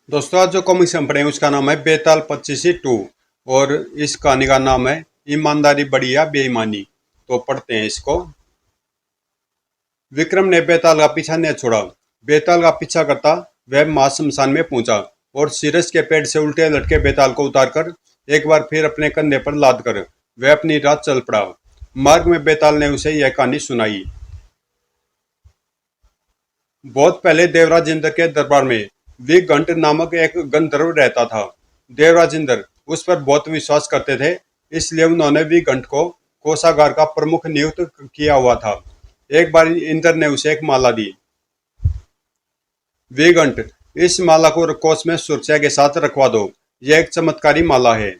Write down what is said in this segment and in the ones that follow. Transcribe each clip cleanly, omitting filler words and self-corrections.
दोस्तों आज जो कॉमिक्स हम पढ़े हैं उसका नाम है बेताल 25 2। और इस कहानी का नाम है ईमानदारी बड़ी या बेईमानी। तो पढ़ते हैं इसको। विक्रम ने बेताल का पीछा नहीं छोड़ा। बेताल का पीछा करता वह मां शमशान में पहुंचा और सीरस के पेड़ से उल्टे लटके बेताल को उतारकर एक बार फिर अपने कंधे पर लाद कर वह अपनी राह चल पड़ा। मार्ग में बेताल ने उसे यह कहानी सुनाई। बहुत पहले देवराज इंद्र के दरबार में विघंट नामक एक गंधर्व रहता था। देवराज इंद्र उस पर बहुत विश्वास करते थे, इसलिए उन्होंने विघंट को कोषागार का प्रमुख नियुक्त किया हुआ था। एक बार इंद्र ने उसे एक माला दी। विघंट, इस माला को कोष में सुरक्षा के साथ रखवा दो, यह एक चमत्कारी माला है।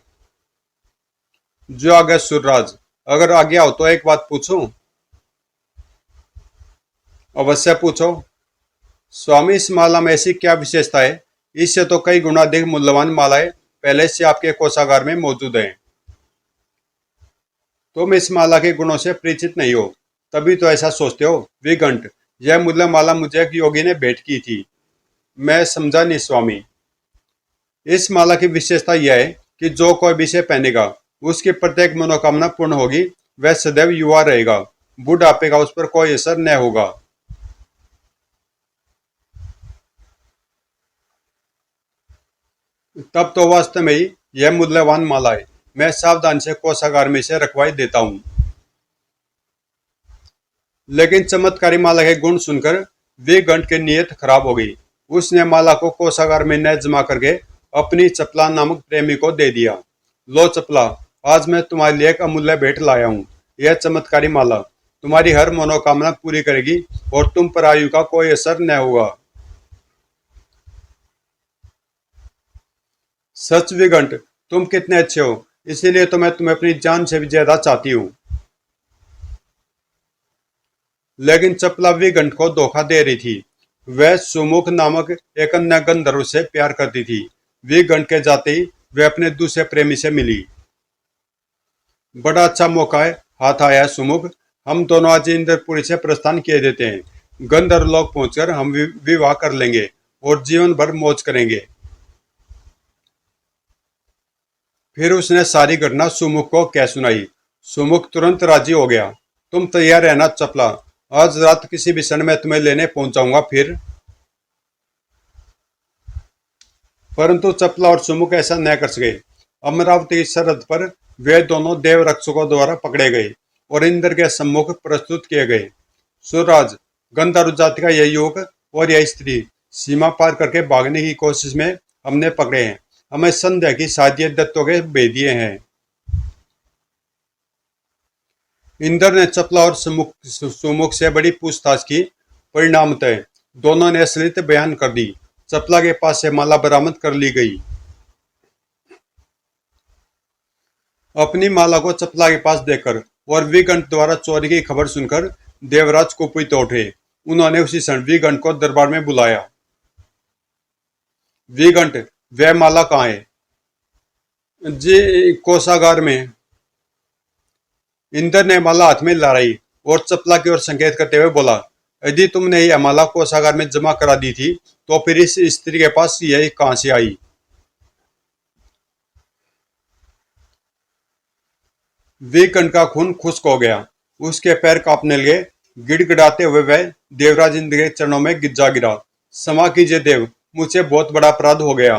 जो आगे सूर्यराज, अगर आज्ञा हो तो एक बात पूछूं? अवश्य पूछो स्वामी। इस माला में ऐसी क्या विशेषता है? इससे तो कई गुना अधिक मूल्यवान मालाएं पहले से आपके कोषागार में मौजूद हैं। तुम इस माला के गुणों से परिचित नहीं हो, तभी तो ऐसा सोचते हो। विघंट, यह मूल्य माला मुझे एक योगी ने भेंट की थी। मैं समझा नहीं स्वामी। इस माला की विशेषता यह है कि जो कोई भी इसे पहनेगा उसकी प्रत्येक मनोकामना पूर्ण होगी। वह सदैव युवा रहेगा, बुढ़ापे का उस पर कोई असर न होगा। तब तो वास्तव में ही यह मूल्यवान माला है। मैं सावधान से कोषागार में इसे रखवाई देता हूँ। लेकिन चमत्कारी माला के गुण सुनकर विघंट की नीयत खराब हो गई। उसने माला को कोषागार में न जमा करके अपनी चपला नामक प्रेमी को दे दिया। लो चपला, आज मैं तुम्हारे लिए एक अमूल्य भेंट लाया हूँ। यह चमत्कारी माला तुम्हारी हर मनोकामना पूरी करेगी और तुम पर आयु का कोई असर न होगा। सच विघंट, तुम कितने अच्छे हो, इसीलिए तो मैं तुम्हें अपनी जान से भी ज्यादा चाहती हूँ। लेकिन चपला विघंट को धोखा दे रही थी। वह सुमुख नामक एक अन्य गंधर्व से प्यार करती थी। विघंट के जाते ही वह अपने दूसरे प्रेमी से मिली। बड़ा अच्छा मौका है, हाथ आया है सुमुख। हम दोनों आज इंद्रपुरी से प्रस्थान किए देते हैं। गंधर्व लोग पहुंचकर हम विवाह कर लेंगे और जीवन भर मौज करेंगे। फिर उसने सारी घटना सुमुख को कह सुनाई। सुमुख तुरंत राजी हो गया। तुम तैयार रहना चपला, आज रात किसी भी क्षण में तुम्हें लेने पहुंच जाऊंगा। फिर परंतु चपला और सुमुख ऐसा न कर सके। अमरावती की सरहद पर वे दोनों देव रक्षकों द्वारा पकड़े गए और इंद्र के सम्मुख प्रस्तुत किए गए। सूरराज, गंधर्व जाति का यह युवक और यह स्त्री सीमा पार करके भागने की कोशिश में हमने पकड़े हैं। हमें संदेह की शायद ये दत्तों के भेदिए हैं। इंद्र ने चपला और सुमुख से बड़ी पूछताछ की। परिणामतः दोनों ने असलियत बयान कर दी। चपला के पास से माला बरामद कर ली गई। अपनी माला को चपला के पास देकर और विघंट द्वारा चोरी की खबर सुनकर देवराज कुपित उठे। उन्होंने उसी क्षण विघंट को दरबार में बुलाया। विघंट, वह माला कहाँ है? जी, कोषागार में। इंद्र ने माला हाथ में लहराई और चपला की ओर संकेत करते हुए बोला, यदि तुमने यह माला कोषागार में जमा करा दी थी तो फिर इस स्त्री के पास यह कहां से आई? विकर्ण का खून खुश्क हो गया। उसके पैर कांपने लगे। गिड़गिड़ाते हुए वह देवराज इंद्र के चरणों में गिज्जा गिरा। क्षमा कीजिए देव, मुझसे बहुत बड़ा अपराध हो गया।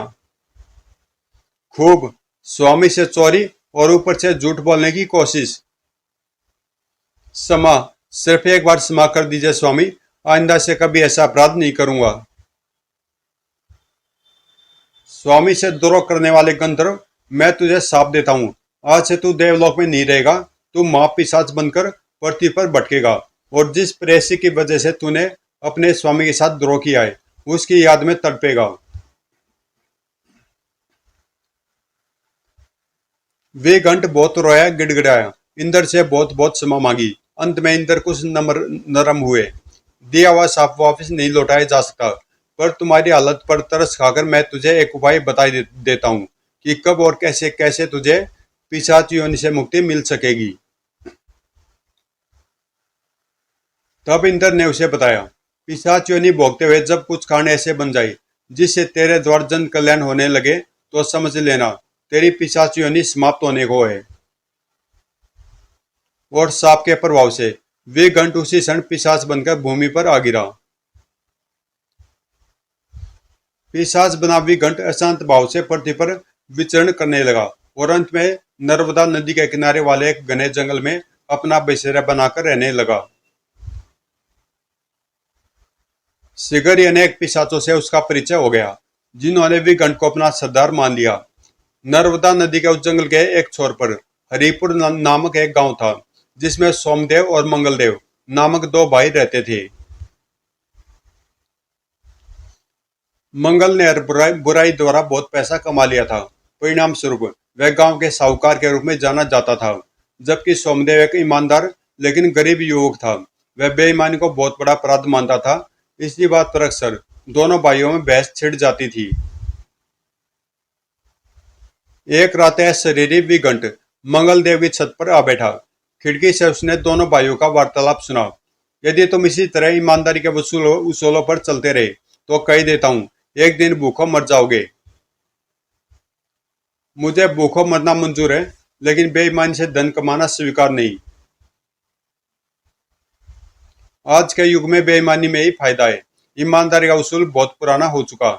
खूब, स्वामी से चोरी और ऊपर से झूठ बोलने की कोशिश। क्षमा, सिर्फ एक बार क्षमा कर दीजिए स्वामी। आइंदा से कभी ऐसा अपराध नहीं करूंगा। स्वामी से द्रोह करने वाले गंधर्व, मैं तुझे शाप देता हूँ। आज से तू देवलोक में नहीं रहेगा। तू मां पिशाच बनकर पृथ्वी पर भटकेगा और जिस प्रेयसी की वजह से तूने अपने स्वामी के साथ द्रोह किया है उसकी याद में तड़पेगा। वे घंट बहुत रोया, गिड़गिड़ाया, इंद्र से बहुत बहुत क्षमा मांगी। अंत में इंद्र कुछ नरम हुए। दिया हुआ साप वापस नहीं लौटाया जा सकता, पर तुम्हारी हालत पर तरस खाकर मैं तुझे एक उपाय देता हूँ कि कब और कैसे कैसे तुझे पिशाच योनि से मुक्ति मिल सकेगी। तब इंद्र ने उसे बताया, पिशाच योनि भोगते हुए जब कुछ कारण ऐसे बन जाए जिससे तेरे द्वारा जन कल्याण होने लगे तो समझ लेना तेरी पिशाच योनि समाप्त होने को है। और सांप के प्रभाव से वे उसी क्षण पिशाच बनकर भूमि पर आ गिरा। पिशाच बना विघंट अशांत भाव से पृथ्वी पर विचरण करने लगा और अंत में नर्मदा नदी के किनारे वाले एक घने जंगल में अपना बसेरा बनाकर रहने लगा। शीघ्र ही अनेक पिशाचों से उसका परिचय हो गया, जिन्होंने विघंट को अपना सरदार मान लिया। नर्मदा नदी के उस जंगल के एक छोर पर हरिपुर नामक एक गांव था, जिसमें सोमदेव और मंगलदेव नामक दो भाई रहते थे। मंगल ने हर बुराई द्वारा बहुत पैसा कमा लिया था। परिणाम स्वरूप वह गांव के साहूकार के रूप में जाना जाता था, जबकि सोमदेव एक ईमानदार लेकिन गरीब युवक था। वह बेईमानी को बहुत बड़ा अपराध मानता था। इसी बात पर अक्सर दोनों भाइयों में बहस छिड़ जाती थी। एक रात शरीरी विघंट मंगलदेव की छत पर आ बैठा। खिड़की से उसने दोनों भाइयों का वार्तालाप सुना। यदि तुम इसी तरह ईमानदारी के उसूलों पर चलते रहे तो कह देता हूं, एक दिन भूखों मर जाओगे। मुझे भूखों मरना मंजूर है, लेकिन बेईमानी से धन कमाना स्वीकार नहीं। आज के युग में बेईमानी में ही फायदा है। ईमानदारी का उसूल बहुत पुराना हो चुका।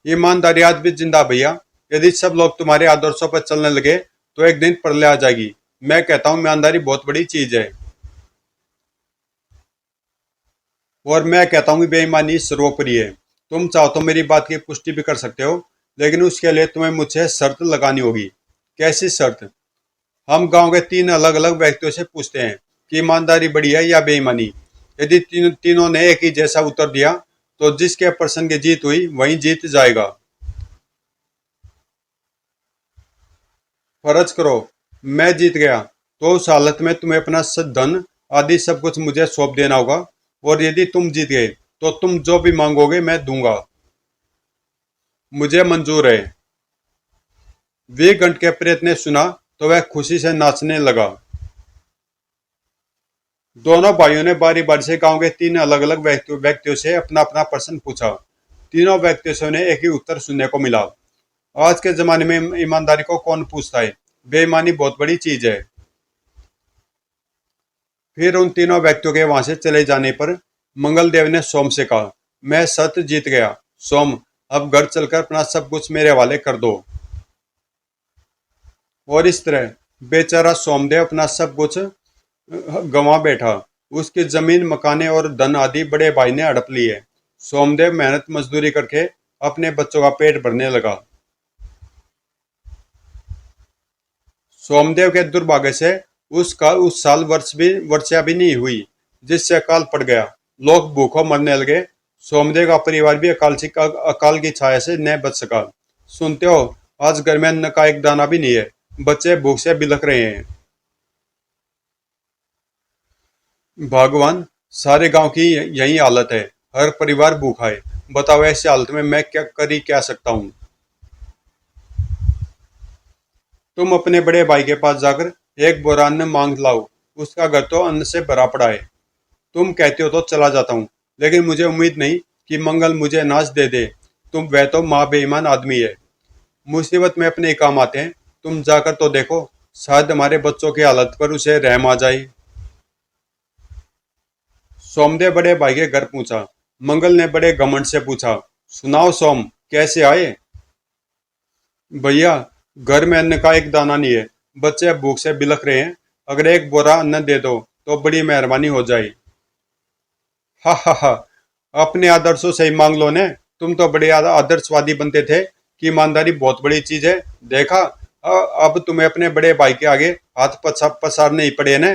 ईमानदारी आज भी जिंदा भैया। यदि सब लोग तुम्हारे आदर्शों पर चलने लगे तो एक दिन प्रलय आ जाएगी। मैं कहता हूं ईमानदारी बहुत बड़ी चीज है। और मैं कहता हूं बेईमानी सर्वोपरि है। तुम चाहो तो मेरी बात की पुष्टि भी कर सकते हो, लेकिन उसके लिए तुम्हें मुझसे शर्त लगानी होगी। कैसी शर्त? हम गांव के तीन अलग अलग व्यक्तियों से पूछते हैं कि ईमानदारी बड़ी है या बेईमानी। यदि तीनों ने एक ही जैसा उत्तर दिया तो जिसके प्रश्न की जीत हुई वही जीत जाएगा। फर्ज करो मैं जीत गया, तो उस हालत में तुम्हें अपना धन आदि सब कुछ मुझे सौंप देना होगा। और यदि तुम जीत गए तो तुम जो भी मांगोगे मैं दूंगा। मुझे मंजूर है। वीरगंट के प्रेत ने सुना तो वह खुशी से नाचने लगा। दोनों भाइयों ने बारी बारी से गांव के तीन अलग अलग व्यक्तियों से अपना अपना प्रश्न पूछा। तीनों व्यक्तियों से उन्हें एक ही उत्तर सुनने को मिला। आज के जमाने में ईमानदारी को कौन पूछता है? बेईमानी बहुत बड़ी चीज है। फिर उन तीनों व्यक्तियों के वहां से चले जाने पर मंगलदेव ने सोम से कहा, मैं सत्य जीत गया। सोम, अब घर चलकर अपना सब कुछ मेरे हवाले कर दो। और इस तरह बेचारा सोमदेव अपना सब कुछ गंवा बैठा। उसकी जमीन, मकाने और धन आदि बड़े भाई ने हड़प लिए। सोमदेव मेहनत मजदूरी करके अपने बच्चों का पेट भरने लगा। सोमदेव के दुर्भाग्य से उसका उस साल वर्षा भी नहीं हुई, जिससे अकाल पड़ गया। लोग भूखों मरने लगे। सोमदेव का परिवार भी अकाल की छाया से न बच सका। सुनते हो, आज घर में अन्न का एक दाना भी नहीं है। बच्चे भूख से बिलख रहे हैं। भगवान, सारे गांव की यही हालत है। हर परिवार भूखा है। बताओ, ऐसी हालत में मैं क्या सकता हूँ। तुम अपने बड़े भाई के पास जाकर एक बोरा अन्न मांग लाओ। उसका घर तो अन्न से भरा पड़ा है। तुम कहते हो तो चला जाता हूँ, लेकिन मुझे उम्मीद नहीं कि मंगल मुझे अनाज दे दे। वह तो माँ बेईमान आदमी है। मुसीबत में अपने ही काम आते हैं। तुम जाकर तो देखो, शायद हमारे बच्चों की हालत पर उसे रहम आ जाए। सोमदेव बड़े भाई के घर पूछा। मंगल ने बड़े घमंड से पूछा, सुनाओ सोम, कैसे आए? भैया, घर में अन्न का एक दाना नहीं है। बच्चे भूख से बिलख रहे हैं। अगर एक बोरा अन्न दे दो तो बड़ी मेहरबानी हो जाए। हा हा हा, अपने आदर्शों से ही मांग लो ने। तुम तो बड़े आदर्शवादी बनते थे कि ईमानदारी बहुत बड़ी चीज है। देखा, अब तुम्हें अपने बड़े भाई के आगे हाथ पसारने ही पड़े ने।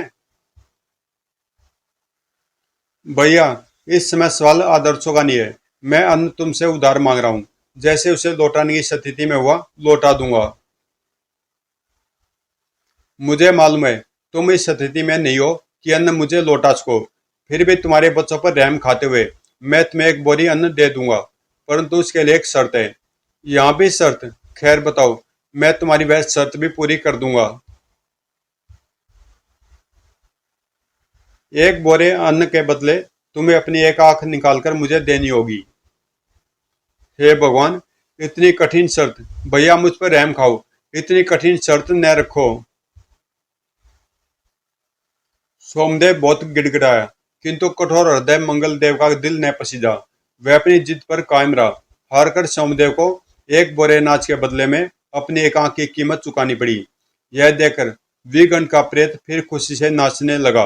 भैया, इस समय सवाल आदर्शों का नहीं है। मैं अन्न तुमसे उधार मांग रहा हूँ। जैसे उसे लौटाने की स्थिति में हुआ, लौटा दूंगा। मुझे मालूम है तुम इस स्थिति में नहीं हो कि अन्न मुझे लौटा सको। फिर भी तुम्हारे बच्चों पर रहम खाते हुए मैं तुम्हें एक बोरी अन्न दे दूंगा, परंतु उसके लिए एक शर्त है। यहाँ भी शर्त? खैर बताओ, मैं तुम्हारी वह शर्त भी पूरी कर दूंगा। एक बोरे अन्न के बदले तुम्हें अपनी एक आंख निकालकर मुझे देनी होगी। हे भगवान, इतनी कठिन शर्त, भैया मुझ पर रहम खाओ, इतनी कठिन शर्त न रखो। सोमदेव बहुत गिड़गिड़ाया, किंतु कठोर हृदय मंगल देव का दिल न पसीजा। वह अपनी जिद पर कायम रहा। हारकर सोमदेव को एक बोरे अनाज के बदले में अपनी एक आंख की कीमत चुकानी पड़ी। यह देखकर विगंड का प्रेत फिर खुशी से नाचने लगा।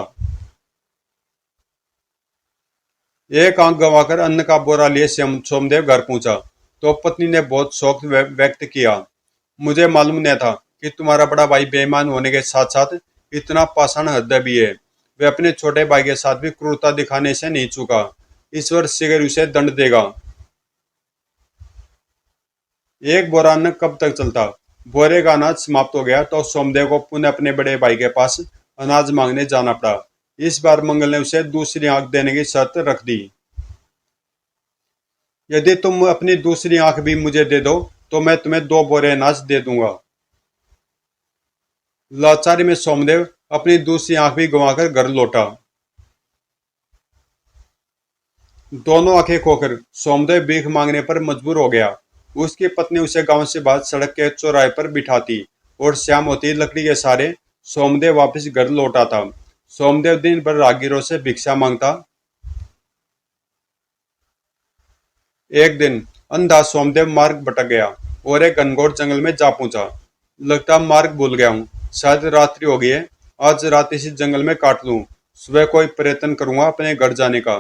एक आंख गंवाकर अन्न का बोरा लिए सोमदेव घर पहुंचा तो पत्नी ने बहुत शौक व्यक्त किया। मुझे मालूम नहीं था कि तुम्हारा बड़ा भाई बेईमान होने के साथ साथ इतना पाषाण हृदय भी है। वह अपने छोटे भाई के साथ भी क्रूरता दिखाने से नहीं चूका। ईश्वर शीघ्र उसे दंड देगा। एक बोरा अन्न कब तक चलता? बोरे का अनाज समाप्त हो गया तो सोमदेव को पुनः अपने बड़े भाई के पास अनाज मांगने जाना पड़ा। इस बार मंगल ने उसे दूसरी आंख देने की शर्त रख दी। यदि तुम अपनी दूसरी आंख भी मुझे दे दो तो मैं तुम्हें 2 बोरे अनाज दे दूंगा। लाचारी में सोमदेव अपनी दूसरी आंख भी गंवाकर घर लौटा। दोनों आंखें खोकर सोमदेव भीख मांगने पर मजबूर हो गया। उसकी पत्नी उसे गांव से बाहर सड़क के चौराहे पर बिठाती और शाम होती लकड़ी के सहारे सोमदेव वापस घर लौटा था। सोमदेव दिन भर राहगीरों से भिक्षा मांगता। एक दिन अंधा सोमदेव मार्ग भटक गया और एक घनघोर जंगल में जा पहुंचा। लगता मार्ग भूल गया हूँ, शायद रात्रि हो गई है। आज रात इसी जंगल में काट लूं, सुबह कोई प्रयत्न करूंगा अपने घर जाने का।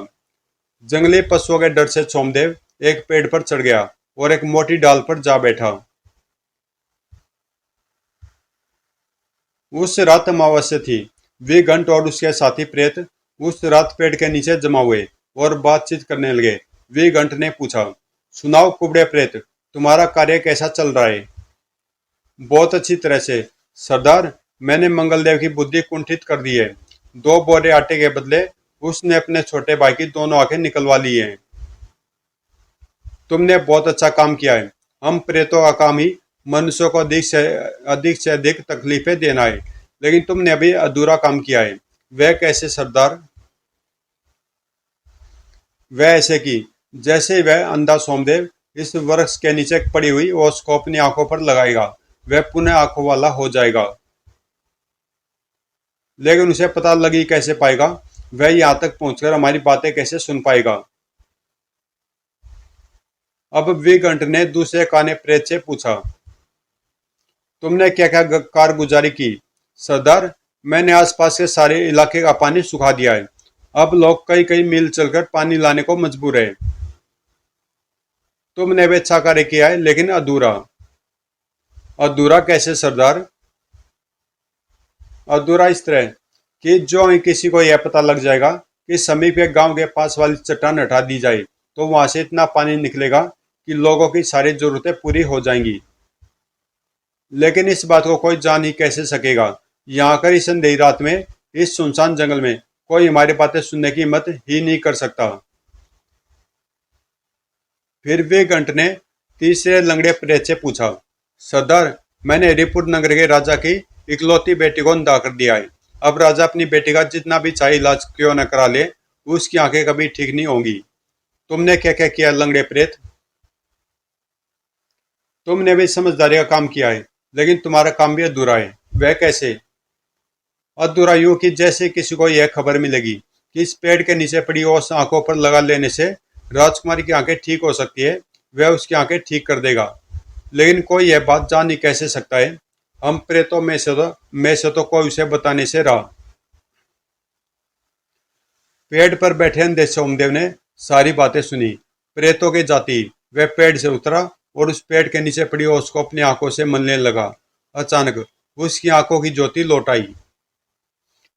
जंगली पशुओं के डर से सोमदेव एक पेड़ पर चढ़ गया और एक मोटी डाल पर जा बैठा। उस रात अमावस्या थी। विघंट और उसके साथी प्रेत उस रात पेड़ के नीचे जमा हुए और बातचीत करने लगे। विघंट ने पूछा, सुनाओ कुबड़े प्रेत, तुम्हारा कार्य कैसा चल रहा है? बहुत अच्छी तरह से सरदार, मैंने मंगलदेव की बुद्धि कुंठित कर दी है। 2 बोरे आटे के बदले उसने अपने छोटे भाई की दोनों आंखें निकलवा ली हैं। तुमने बहुत अच्छा काम किया है। हम प्रेतों का काम ही मनुष्यों को अधिक से अधिक तकलीफें देना है, लेकिन तुमने अभी अधूरा काम किया है। वह कैसे सरदार? वह ऐसे कि जैसे ही वह अंधा सोमदेव इस वृक्ष के नीचे पड़ी हुई ओस को अपनी आंखों पर लगाएगा, वह पुनः आंखों वाला हो जाएगा। लेकिन उसे पता लगी कैसे पाएगा? वह यहाँ तक पहुंचकर हमारी बातें कैसे सुन पाएगा? अब विघंट ने दूसरे काने प्रेत से पूछा, तुमने क्या क्या कारगुजारी की? सरदार, मैंने आसपास के सारे इलाके का पानी सुखा दिया है। अब लोग कई कई मील चलकर पानी लाने को मजबूर है। तुमने भी अच्छा कार्य किया है, लेकिन अधूरा। अधूरा कैसे सरदार? अधूरा इस तरह कि जो ही किसी को यह पता लग जाएगा कि समीप के गांव के पास वाली चट्टान हटा दी जाए तो वहां से इतना पानी निकलेगा कि लोगों की सारी जरूरतें पूरी हो जाएंगी। लेकिन इस बात को कोई जान ही कैसे सकेगा? यहाँ कर इस अंधेरी रात में, इस सुनसान जंगल में कोई हमारी बातें सुनने की हिम्मत ही नहीं कर सकता। फिर विघंट ने तीसरे लंगड़े प्रेत से पूछा, सरदार, मैंने हरिपुर नगर के राजा की इकलौती बेटी को अंधा कर दिया है। अब राजा अपनी बेटी का जितना भी चाहे इलाज क्यों न करा ले, उसकी आंखें कभी ठीक नहीं होंगी। तुमने क्या क्या किया लंगड़े प्रेत? तुमने भी समझदारी का काम किया है, लेकिन तुम्हारा काम भी अधूरा है। वह कैसे? अधूरा यूं कि जैसे किसी को यह खबर मिलेगी कि इस पेड़ के नीचे पड़ी ओस आंखों पर लगा लेने से राजकुमारी की आंखें ठीक हो सकती है, वह उसकी आंखें ठीक कर देगा। लेकिन कोई यह बात जान ही कैसे सकता है? हम प्रेतों में से तो कोई उसे बताने से रहा। पेड़ पर बैठे अंधे सोमदेव ने सारी बातें सुनी। प्रेतों की जाति। वह पेड़ से उतरा और उस पेड़ के नीचे पड़ी ओस को अपनी आंखों से मलने लगा। अचानक उसकी आंखों की ज्योति लौट आई।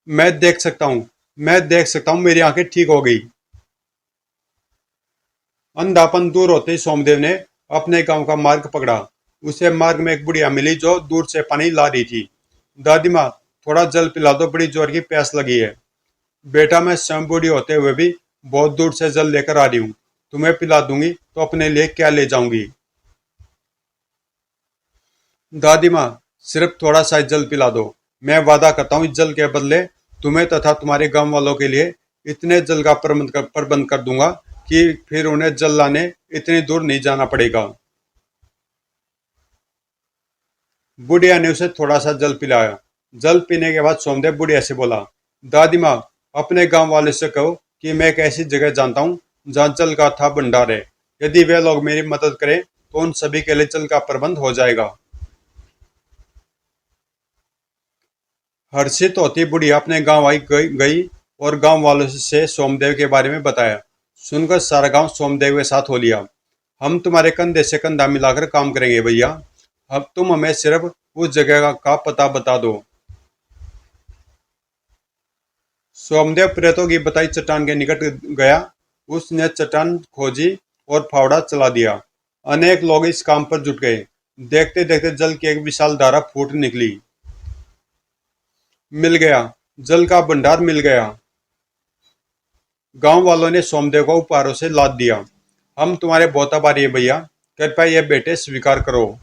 मैं देख सकता हूँ, मेरी आंखें ठीक हो गई। अंधापन दूर होते ही सोमदेव ने अपने गांव का मार्ग पकड़ा। उसे मार्ग में एक बुढ़िया मिली जो दूर से पानी ला रही थी। दादी माँ, थोड़ा जल पिला दो, बड़ी जोर की प्यास लगी है। बेटा, मैं स्वयं बूढ़ी होते हुए भी बहुत दूर से जल लेकर आ रही हूँ। तुम्हें पिला दूंगी तो अपने लिए क्या ले जाऊंगी? दादी माँ, सिर्फ थोड़ा सा जल पिला दो। मैं वादा करता हूँ इस जल के बदले तुम्हें तथा तुम्हारे गांव वालों के लिए इतने जल का प्रबंध कर दूंगा कि फिर उन्हें जल लाने इतनी दूर नहीं जाना पड़ेगा। बुढ़िया ने उसे थोड़ा सा जल पिलाया। जल पीने के बाद सोमदेव बुढ़िया से बोला, दादी माँ, अपने गांव वाले से कहो कि मैं एक ऐसी जगह जानता हूँ जहाँ जल का था भंडार है। यदि वे लोग मेरी मदद करें तो उन सभी के लिए जल का प्रबंध हो जाएगा। हर्षित होती बुढ़िया अपने गांव गई और गांव वालों से सोमदेव के बारे में बताया। सुनकर सारा गांव सोमदेव के साथ हो लिया। हम तुम्हारे कंधे से कंधा मिलाकर काम करेंगे भैया। अब तुम हमें सिर्फ उस जगह का पता बता दो। सोमदेव प्रेतों की बताई चट्टान के निकट गया। उसने चट्टान खोजी और फावड़ा चला दिया। अनेक लोग इस काम पर जुट गए। देखते देखते जल की एक विशाल धारा फूट निकली। मिल गया, जल का भंडार मिल गया। गांव वालों ने सोमदेव को उपहारों से लाद दिया। हम तुम्हारे बहुत आभारी हैं भैया, कृपया ये बेटे स्वीकार करो।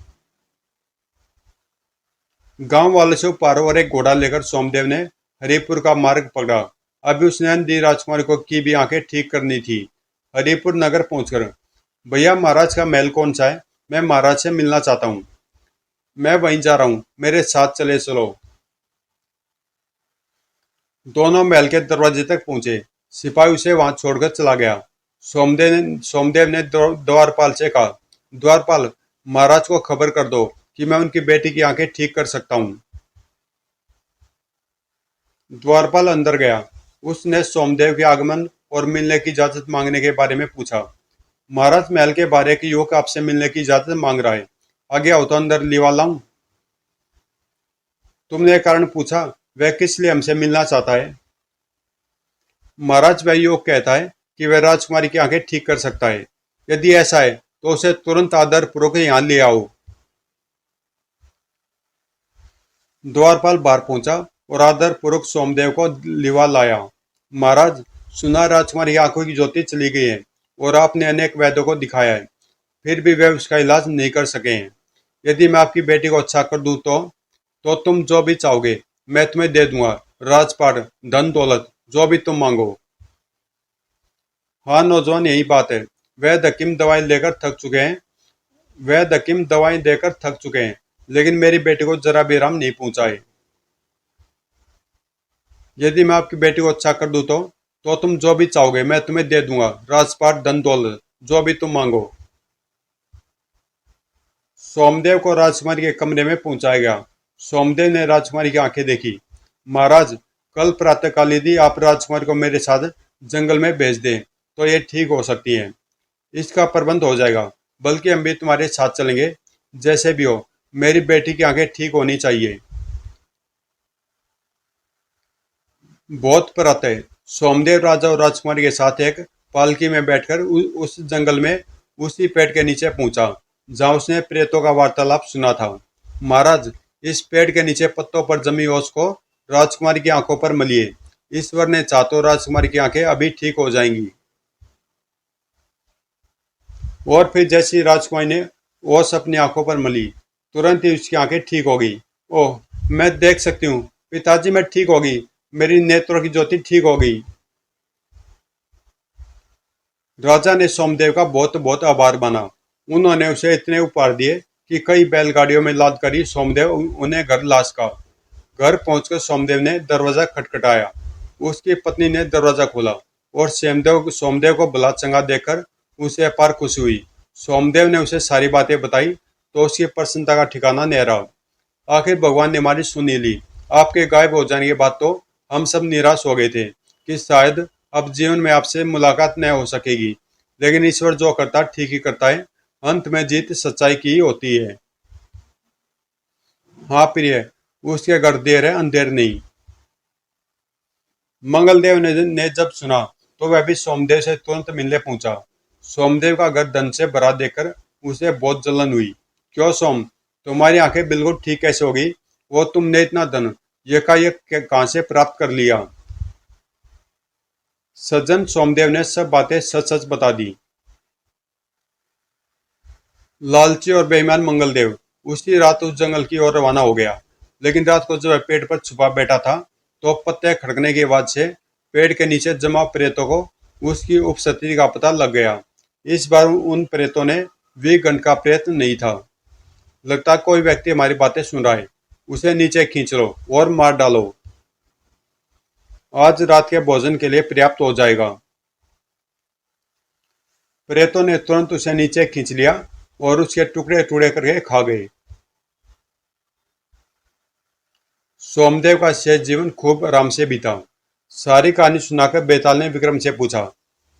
गांव वालों से उपहारों और एक घोड़ा लेकर सोमदेव ने हरिपुर का मार्ग पकड़ा। अभी उसने अंधी राजकुमारी को की भी आंखें ठीक करनी थी। हरिपुर नगर पहुंचकर, भैया महाराज का महल कौन सा है? मैं महाराज से मिलना चाहता हूँ। मैं वहीं जा रहा हूँ, मेरे साथ चले चलो। दोनों महल के दरवाजे तक पहुंचे। सिपाही उसे वहां छोड़कर चला गया। सोमदेव ने द्वारपाल से कहा, द्वारपाल, महाराज को खबर कर दो कि मैं उनकी बेटी की आंखें ठीक कर सकता हूँ। द्वारपाल अंदर गया। उसने सोमदेव के आगमन और मिलने की इजाजत मांगने के बारे में पूछा। महाराज, महल के बाहर एक युवक आपसे मिलने की इजाजत मांग रहा है। आगे आओ तो अंदर लिवा लाऊं। तुमने कारण पूछा, वह किस लिए हमसे मिलना चाहता है? महाराज, वह युवक कहता है कि वह राजकुमारी की आंखें ठीक कर सकता है। यदि ऐसा है तो उसे तुरंत आदर पूर्वक यहाँ ले आओ। द्वारपाल बाहर पहुंचा और आदर पूर्वक सोमदेव को लिवा लाया। महाराज, सुना राजकुमारी की आंखों की ज्योति चली गई है और आपने अनेक वैद्यों को दिखाया है, फिर भी वे उसका इलाज नहीं कर सके हैं। यदि मैं आपकी बेटी को अच्छा कर दूं तो तुम जो भी चाहोगे मैं तुम्हें दे दूंगा। राजपाट, धन दौलत, जो भी तुम मांगो। हाँ नौजवान, यही बात है। वैद्य हकीम दवाई लेकर थक चुके हैं। वैद्य हकीम दवाई देकर थक चुके हैं, लेकिन मेरी बेटी को जरा भी आराम नहीं पहुंचाए। यदि मैं आपकी बेटी को अच्छा कर दूं तो तुम जो भी चाहोगे मैं तुम्हें दे दूंगा। राजपाट, धन दौलत, जो भी तुम मांगो। सोमदेव को राजकुमारी के कमरे में पहुंचाया गया। सोमदेव ने राजकुमारी की आंखें देखी। महाराज, कल प्रातःकाल यदि आप राजकुमारी को मेरे साथ जंगल में भेज दें तो ये ठीक हो सकती है। इसका प्रबंध हो जाएगा। बल्कि हम भी तुम्हारे साथ चलेंगे। जैसे भी हो, मेरी बेटी की आंखें ठीक होनी चाहिए। बहुत प्रातः सोमदेव राजा और राजकुमारी के साथ एक पालकी में बैठकर उस जंगल में उसी पेड़ के नीचे पहुंचा जहां उसने प्रेतों का वार्तालाप सुना था। महाराज, इस पेड़ के नीचे पत्तों पर जमी ओस को राजकुमारी की आंखों पर मलिए। ईश्वर ने चाहा तो राजकुमारी की आंखें अभी ठीक हो जाएंगी। और फिर जैसी राजकुमारी ने ओस अपनी आंखों पर मली, तुरंत ही उसकी आंखें ठीक हो गई। ओह, मैं देख सकती हूँ। पिताजी, मैं ठीक हो गई। मेरी नेत्रों की ज्योति ठीक हो गई। राजा ने सोमदेव का बहुत बहुत आभार माना। उन्होंने उसे इतने उपहार दिए कि कई बैलगाड़ियों में लाद कर ही सोमदेव उन्हें घर ला सका। घर पहुंचकर सोमदेव ने दरवाजा खटखटाया। उसकी पत्नी ने दरवाजा खोला और सोमदेव को भला चंगा देखकर उसे अपार खुशी हुई। सोमदेव ने उसे सारी बातें बताई तो उसकी प्रसन्नता का ठिकाना नहीं रहा। आखिर भगवान ने हमारी सुनी ली। आपके गायब हो जाने के बाद तो हम सब निराश हो गए थे कि शायद अब जीवन में आपसे मुलाकात न हो सकेगी। लेकिन ईश्वर जो करता ठीक ही करता है। अंत में जीत सच्चाई की ही होती है। हाँ प्रिय, उसके घर देर है अंधेर नहीं। मंगलदेव ने जब सुना तो वह भी सोमदेव से तुरंत मिलने पहुंचा। सोमदेव का घर धन से भरा देखकर उसे बहुत जलन हुई। क्यों सोम, तुम्हारी आंखें बिल्कुल ठीक कैसे होगी? वो तुमने इतना धन यकायक कहां से प्राप्त कर लिया? सज्जन, सोमदेव ने सब बातें सच सच बता दी। लालची और बेईमान मंगलदेव उसी रात उस जंगल की ओर रवाना हो गया। लेकिन रात को जब वह पेड़ पर छुपा बैठा था तो पत्ते खड़कने की आवाज से पेड़ के नीचे जमा प्रेतों को उसकी उपस्थिति का पता लग गया। इस बार उन प्रेतों ने वीरगंठ का प्रेत नहीं था। लगता कोई व्यक्ति हमारी बातें सुन रहा है, उसे नीचे खींच लो और मार डालो। आज रात के भोजन के लिए पर्याप्त हो जाएगा। प्रेतों ने तुरंत उसे नीचे खींच लिया और उसके टुकड़े टुकड़े करके खा गए। सोमदेव का शेष जीवन खूब आराम से बीता। सारी कहानी सुनाकर बेताल ने विक्रम से पूछा,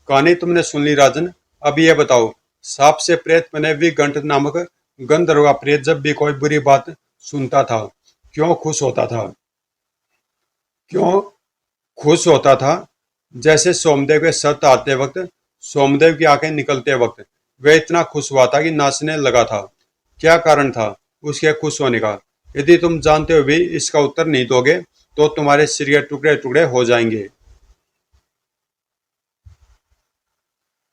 कहानी तुमने सुन ली राजन, अब यह बताओ, सांप से प्रेत बने विघंट नामक गंधर्व का प्रेत जब भी कोई बुरी बात सुनता था, क्यों खुश होता था? क्यों खुश होता था? जैसे सोमदेव के सत आते वक्त, सोमदेव की आंखें निकलते वक्त वह इतना खुश हुआ था कि नाचने लगा था। क्या कारण था उसके खुश होने का? यदि तुम जानते हो भी इसका उत्तर नहीं दोगे तो तुम्हारे सिर के टुकड़े टुकड़े हो जाएंगे।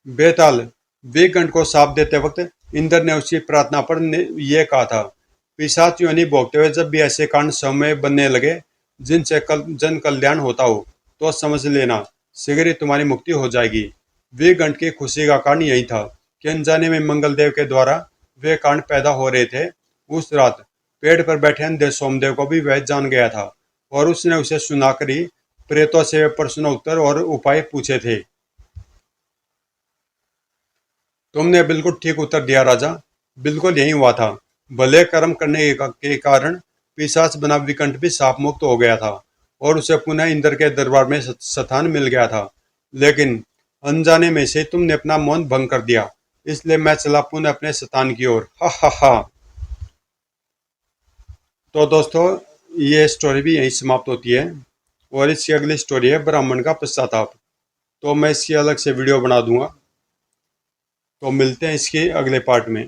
बेताल, वीरगंठ को शाप देते वक्त इंद्र ने उसकी प्रार्थना पर यह कहा था, पिशाच योनि भोगते हुए जब भी ऐसे कांड समय बनने लगे जिनसे जन कल्याण होता हो तो समझ लेना शीघ्र ही तुम्हारी मुक्ति हो जाएगी। वीरगंठ की खुशी का कारण यही था कि अनजाने में मंगलदेव के द्वारा वे कांड पैदा हो रहे थे। उस रात पेड़ पर बैठे अंधे सोमदेव को भी वह जान गया था और उसने उसे सुनाकर ही प्रेतों से प्रश्न उत्तर और उपाय पूछे थे। तुमने बिल्कुल ठीक उत्तर दिया राजा, बिल्कुल यही हुआ था। भले कर्म करने के कारण पिशाच बना विकंठ भी शाप मुक्त हो गया था और उसे पुनः इंद्र के दरबार में स्थान मिल गया था। लेकिन अनजाने में से तुमने अपना मौन भंग कर दिया, इसलिए मैं चला पुनः अपने स्थान की ओर। हा हा हा। तो दोस्तों, ये स्टोरी भी यहीं समाप्त होती है और इसकी अगली स्टोरी है ब्राह्मण का पश्चाताप। तो मैं इसकी अलग से वीडियो बना दूंगा। तो मिलते हैं इसके अगले पार्ट में।